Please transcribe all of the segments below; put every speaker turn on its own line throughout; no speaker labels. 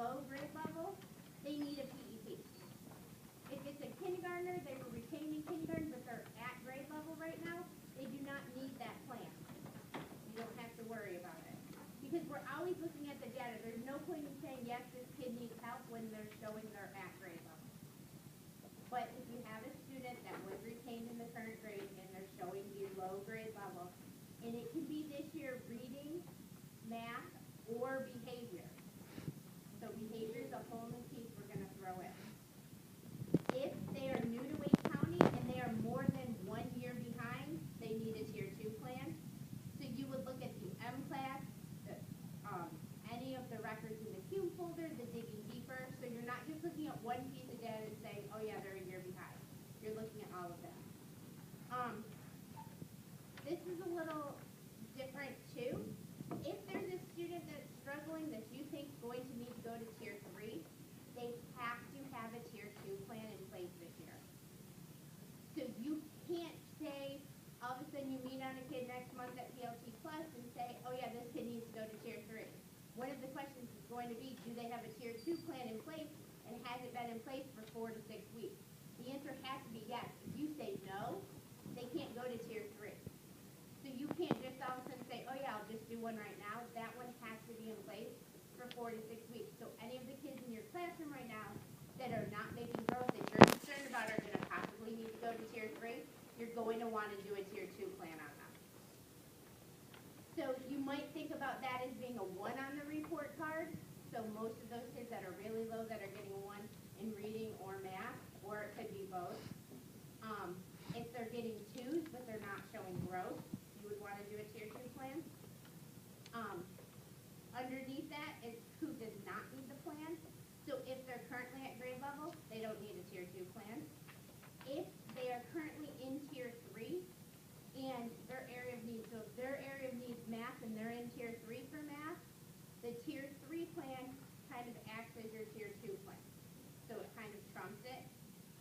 below grade level, they need a PEP. If it's a kindergartner, they were retained in kindergarten, but they're at grade level right now, they do not need that plan. You don't have to worry about it. Because we're always looking at the data. There's no point in saying, yes, this kid needs help when they're showing they're at grade level. But if you have a student that was retained in the current grade and they're showing below grade level, and it can be this year reading, math, or behavior. So behavior is a whole new piece we're going to throw in. If they are new to Wake County and they are more than 1 year behind, they need a Tier 2 plan. So you would look at the M class, any of the records in the Q folder, the digging deeper. So you're not just looking at one piece of data and saying, oh yeah, they're a year behind. You're looking at all of that. This is a little different too. If there's a student that's struggling that you think is going to need to go to Tier 3, they have to have a Tier 2 plan in place this year. So you can't say, all of a sudden you meet on a kid next month at PLT Plus and say, oh yeah, this kid needs to go to Tier 3. One of the questions is going to be, do they have a Tier 2 plan in place, and has it been in place for 4 to 6 weeks? The answer has to be yes. If you say no, they can't go to Tier 3. So you can't just all of a sudden say, oh yeah, I'll just do one right now. That one has to be in place for 4 to 6 weeks. So any of the kids in your classroom right now that are not making growth that you're concerned about are going to possibly need to go to Tier 3, you're going to want to do a Tier 2 plan on them. So you might think about that as being a 1 on the report card. So most of those kids that are really low that are getting a 1 in reading or math, or it could be both. If they're getting 2s but they're not showing growth, you would want to do a Tier 2 plan. Underneath that is who does not need the plan. So if they're currently at grade level, they don't need a Tier 2 plan. If they are currently in Tier 3 and their area of need, so if their area of need is math and they're in Tier 3 for math, the Tier 3 plan kind of acts as your Tier 2 plan. So it kind of trumps it.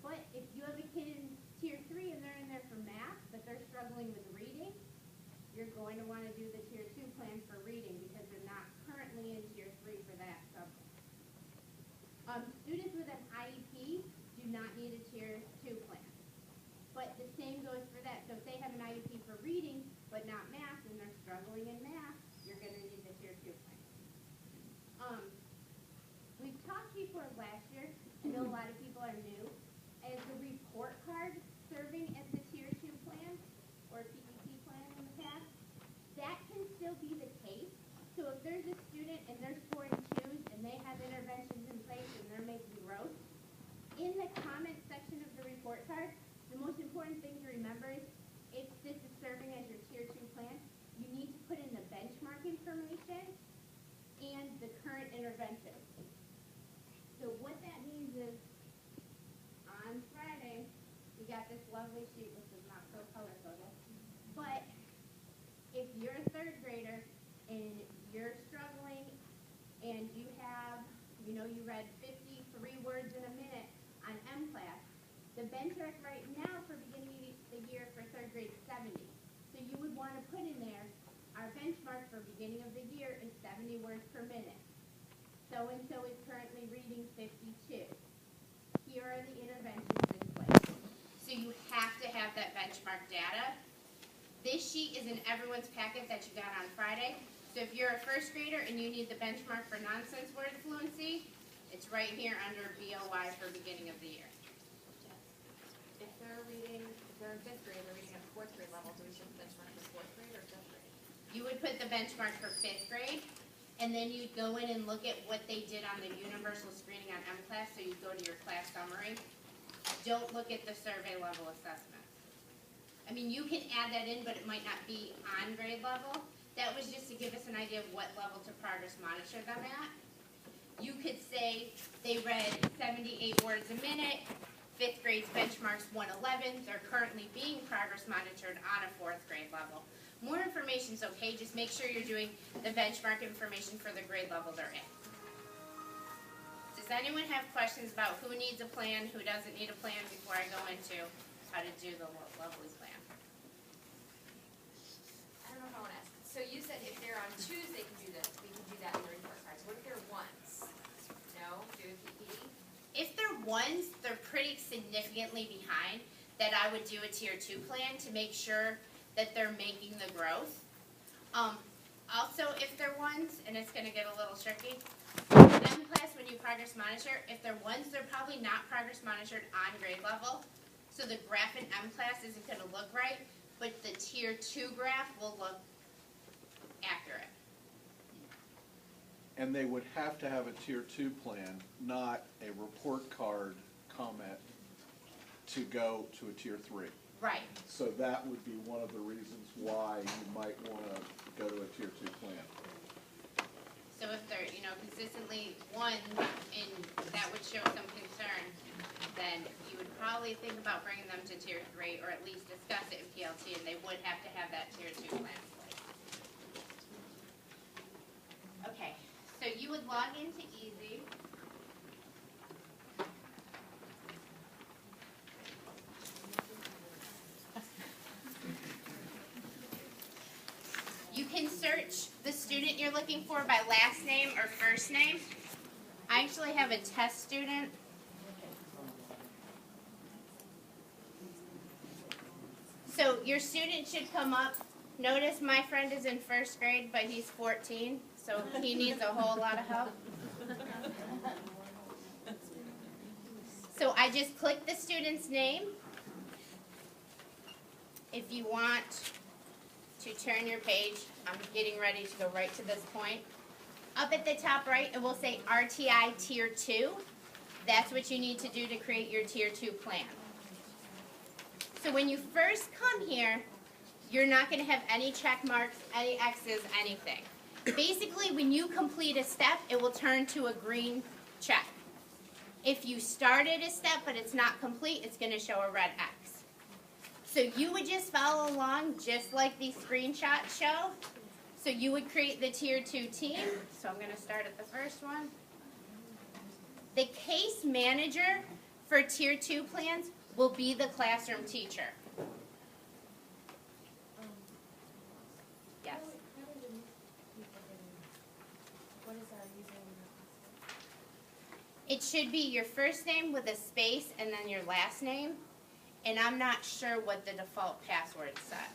But if you have a kid in Tier 3 and they're in there for math, but they're struggling with reading, you're going to want to do the Tier 2 plan for reading because they're not currently in Tier 3 for that subject. Students with an IEP do not need a Tier 2 plan. But the same goes for that. So if they have an IEP for reading but not math and they're struggling in math, you're going to need the Tier 2 plan. We've talked before last year, I know a lot of people are new, as the report card serving as the Tier 2 plan or PEP plan in the past. That can still be the case. So if there's a student and they're scoring 2s and they have interventions in place and they're making growth, in the comment section of the report card, the most important thing to remember is if this is serving as your Tier 2 plan, you need to put in the benchmark information and the current intervention. So what that means is on Friday, we got this lovely sheet, which is not so color-coded, but if you're a 3rd grader and you're struggling and you have, you read 53 words in a minute on M class, the benchmark right now for beginning of the year for 3rd grade is 70. So you would want to put in there, our benchmark for beginning of the year is 70 words per minute. So-and-so is currently reading 52. Here are the interventions in place. So you have to have that benchmark data. This sheet is in everyone's packet that you got on Friday. So if you're a 1st grader and you need the benchmark for nonsense word fluency, it's right here under BOY for beginning of the year.
If they're in 5th grade, they're reading at 4th grade level, do we put the benchmark for 4th grade or 5th grade?
You would put the benchmark for 5th grade, and then you'd go in and look at what they did on the universal screening on M-Class, so you'd go to your class summary. Don't look at the survey level assessment. I mean, you can add that in, but it might not be on grade level. That was just to give us an idea of what level to progress monitor them at. You could say they read 78 words a minute, 5th grade's benchmark's 111, they're currently being progress monitored on a 4th grade level. More information's okay, just make sure you're doing the benchmark information for the grade level they're in. Does anyone have questions about who needs a plan, who doesn't need a plan before I go into how to do the lovely plan?
I don't know if I want to ask. So you said if they're on 2s, they can do this. We can do that in the report cards. What if they're 1s? No?
ones, they're pretty significantly behind, that I would do a tier 2 plan to make sure that they're making the growth. Also, if they're ones, and it's gonna get a little tricky, M class, when you progress monitor, if they're ones, they're probably not progress monitored on grade level. So the graph in M class isn't gonna look right, but the tier 2 graph will look accurate.
And they would have to have a tier 2 plan, not a report card comment to go to a tier 3.
Right.
So that would be one of the reasons why you might want to go to a tier 2 plan.
So if they're, consistently one, and that would show some concern, then you would probably think about bringing them to tier 3, or at least discuss it in PLT, and they would have to have that tier 2 plan in place. Okay, so you would log into Easy. You can search the student you're looking for by last name or first name. I actually have a test student. So your student should come up. Notice my friend is in first grade, but he's 14, so he needs a whole lot of help. So I just click the student's name. If you want to turn your page, I'm getting ready to go right to this point. Up at the top right, it will say RTI Tier 2. That's what you need to do to create your Tier 2 plan. So when you first come here, you're not going to have any check marks, any X's, anything. Basically, when you complete a step, it will turn to a green check. If you started a step but it's not complete, it's going to show a red X. So you would just follow along just like these screenshots show. So you would create the Tier 2 team. So I'm going to start at the first one. The case manager for Tier 2 plans will be the classroom teacher. Yes?
What is our username?
It should be your first name with a space and then your last name. And I'm not sure what the default password is set.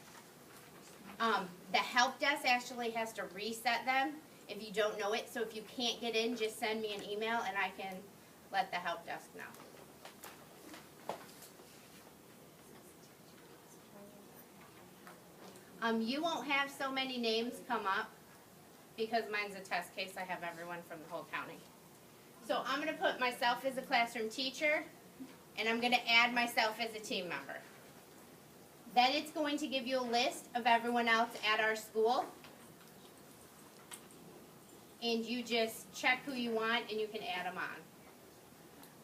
The help desk actually has to reset them if you don't know it. So if you can't get in, just send me an email and I can let the help desk know. You won't have so many names come up because mine's a test case. I have everyone from the whole county. So I'm going to put myself as a classroom teacher, and I'm going to add myself as a team member. Then it's going to give you a list of everyone else at our school. And you just check who you want and you can add them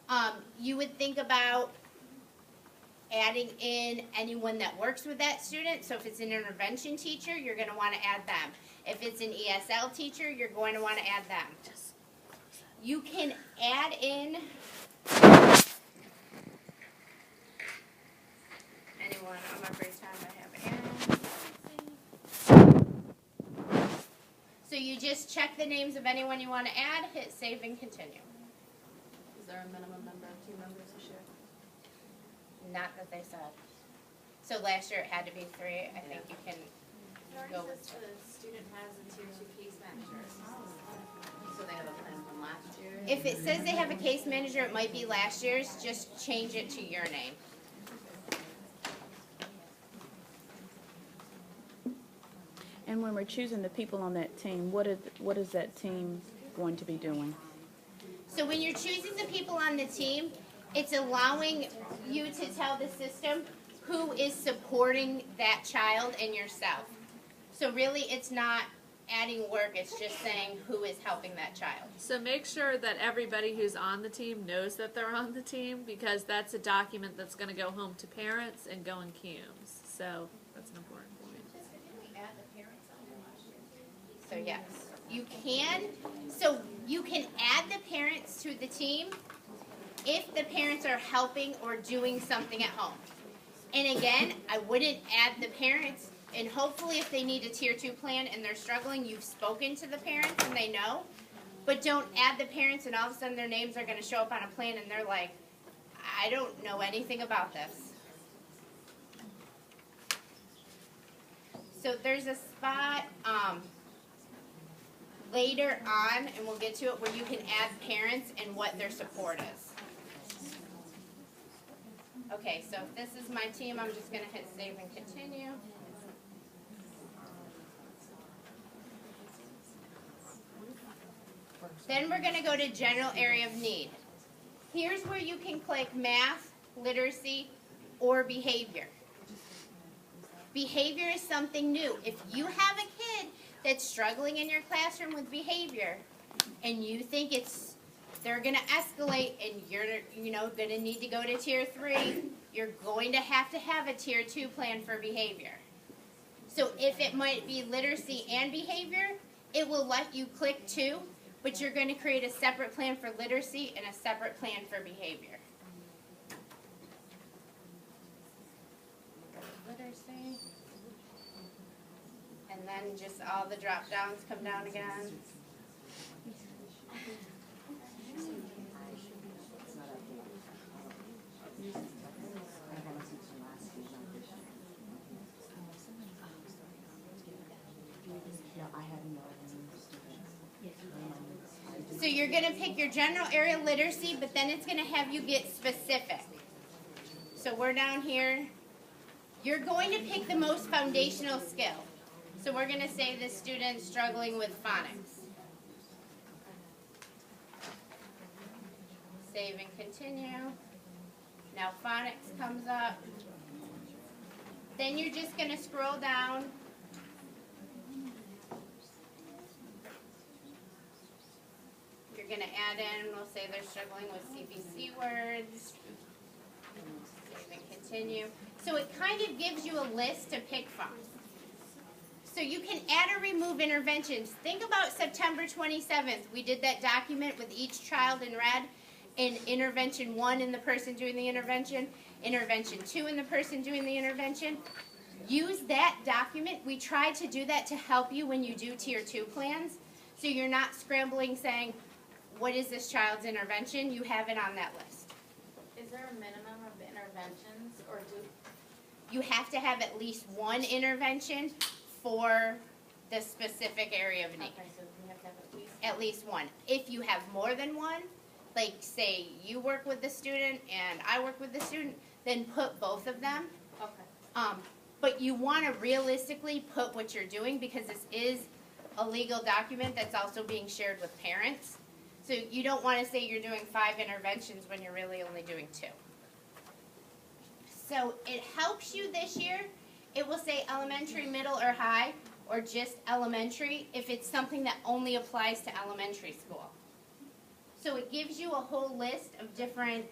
on. You would think about adding in anyone that works with that student. So if it's an intervention teacher, you're going to want to add them. If it's an ESL teacher, you're going to want to add them. You can add in anyone on my free time I have added. So you just check the names of anyone you want to add, hit save and continue.
Is there a minimum number of team members this year?
Not that they said. So last year it had to be 3. I think you can go with
the student has a Tier 2 case manager. So they have a plan from last year?
If it says they have a case manager, it might be last year's. Just change it to your name.
And when we're choosing the people on that team, what is that team going to be doing?
So when you're choosing the people on the team, it's allowing you to tell the system who is supporting that child and yourself. So really it's not adding work, it's just saying who is helping that child.
So make sure that everybody who's on the team knows that they're on the team, because that's a document that's going to go home to parents and go in CUMES. So that's an important point.
So yes, you can. So you can add the parents to the team if the parents are helping or doing something at home. And again, I wouldn't add the parents, and hopefully if they need a Tier 2 plan and they're struggling, you've spoken to the parents and they know. But don't add the parents and all of a sudden their names are going to show up on a plan and they're like, I don't know anything about this. So there's a spot later on, and we'll get to it, where you can add parents and what their support is. Okay, so if this is my team, I'm just going to hit save and continue. Then we're going to go to general area of need. Here's where you can click math, literacy, or behavior. Behavior is something new. If you have a kid that's struggling in your classroom with behavior, and you think they're going to escalate and you're going to need to go to tier 3, you're going to have a tier 2 plan for behavior. So if it might be literacy and behavior, it will let you click 2, but you're going to create a separate plan for literacy and a separate plan for behavior. Literacy. And then just all the drop downs come down again. So you're going to pick your general area literacy, but then it's going to have you get specific. So we're down here. You're going to pick the most foundational skill. So we're going to say the student's struggling with phonics. Save and continue. Now phonics comes up. Then you're just going to scroll down. You're going to add in, we'll say they're struggling with CBC words. Save and continue. So it kind of gives you a list to pick from. So you can add or remove interventions. Think about September 27th. We did that document with each child in red, in intervention 1 and the person doing the intervention, intervention 2 and the person doing the intervention. Use that document. We try to do that to help you when you do tier 2 plans. So you're not scrambling saying, what is this child's intervention? You have it on that list.
Is there a minimum of interventions, or do?
You have to have at least 1 intervention for the specific area of need.
Okay, so we have to have
At least 1. If you have more than 1, like say you work with the student and I work with the student, then put both of them.
Okay.
But you want to realistically put what you're doing, because this is a legal document that's also being shared with parents. So you don't want to say you're doing 5 interventions when you're really only doing 2. So it helps you this year. It will say elementary, middle, or high, or just elementary if it's something that only applies to elementary school. So it gives you a whole list of different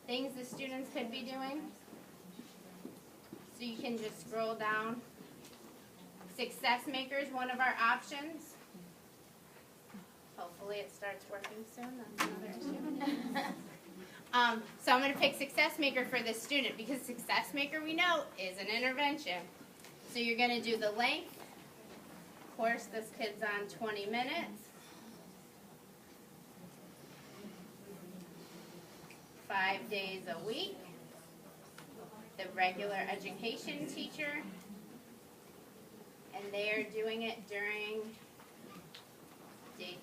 things the students could be doing. So you can just scroll down. Success Maker is one of our options. Hopefully it starts working soon. That's another issue. So I'm going to pick Success Maker for this student, because Success Maker, we know, is an intervention. So you're going to do the length. Of course, this kid's on 20 minutes. 5 days a week. The regular education teacher. And they are doing it during daytime.